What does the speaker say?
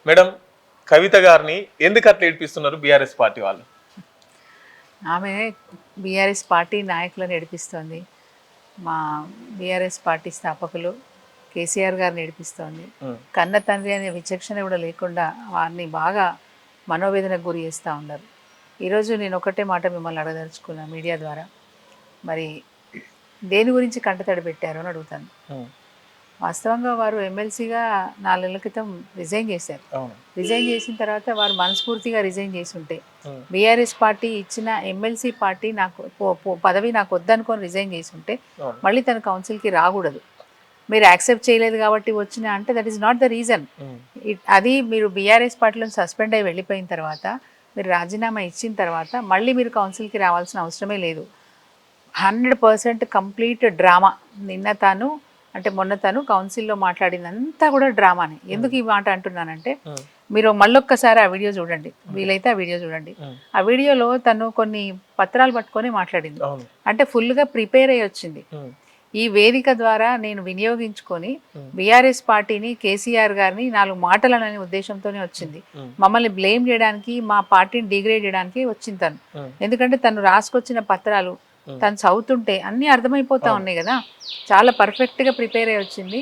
Madam, కవిత గారిని ఎందుకు అట్లా ఏడిపిస్తున్నారు బీఆర్ఎస్ పార్టీ వాళ్ళు? ఆమె బీఆర్ఎస్ పార్టీ నాయకులను నడిపిస్తోంది. మా బీఆర్ఎస్ పార్టీ స్థాపకులు కేసీఆర్ గారిని నడిపిస్తోంది. కన్న తండ్రి అనే విచక్షణ కూడా లేకుండా వారిని బాగా మనోవేదనకు గురి చేస్తూ ఉన్నారు. ఈరోజు నేను ఒకటే మాట మిమ్మల్ని అడగదలుచుకున్నా మీడియా ద్వారా, మరి దేని గురించి కంటతడి పెట్టారు అని అడుగుతాను. వాస్తవంగా వారు ఎమ్మెల్సీగా 4 నెలల క్రితం రిజైన్ చేశారు. రిజైన్ చేసిన తర్వాత వారు మనస్ఫూర్తిగా రిజైన్ చేసి ఉంటే, బీఆర్ఎస్ పార్టీ ఇచ్చిన ఎమ్మెల్సీ పార్టీ నాకు పదవి నాకు వద్దనుకొని రిజైన్ చేసి ఉంటే మళ్ళీ తను కౌన్సిల్కి రాకూడదు. మీరు యాక్సెప్ట్ చేయలేదు కాబట్టి వచ్చిన అంటే that is not the reason. అది మీరు బీఆర్ఎస్ పార్టీలో సస్పెండ్ అయ్యి వెళ్ళిపోయిన తర్వాత, మీరు రాజీనామా ఇచ్చిన తర్వాత మళ్ళీ మీరు కౌన్సిల్కి రావాల్సిన అవసరమే లేదు. 100% కంప్లీట్ డ్రామా. మొన్న తను కౌన్సిల్లో మాట్లాడిందంతా కూడా డ్రామానే. ఎందుకు ఈ మాట అంటున్నానంటే, మీరు మళ్ళొక్కసారి ఆ వీడియో చూడండి, వీలైతే ఆ వీడియో చూడండి. ఆ వీడియోలో తను కొన్ని పత్రాలు పట్టుకొని మాట్లాడింది. అంటే ఫుల్గా ప్రిపేర్ అయ్యి వచ్చింది. ఈ వేదిక ద్వారా నేను వినియోగించుకొని బీఆర్ఎస్ పార్టీని, కేసీఆర్ గారిని 4 మాటలనే ఉద్దేశంతోనే వచ్చింది. మమ్మల్ని బ్లేమ్ చేయడానికి, మా పార్టీని డిగ్రేడ్ చేయడానికి వచ్చింది తను. ఎందుకంటే తను రాసుకొచ్చిన పత్రాలు తను చదువుతుంటే అన్నీ అర్థమైపోతా ఉన్నాయి కదా. చాలా పర్ఫెక్ట్గా ప్రిపేర్ అయ్యి వచ్చింది.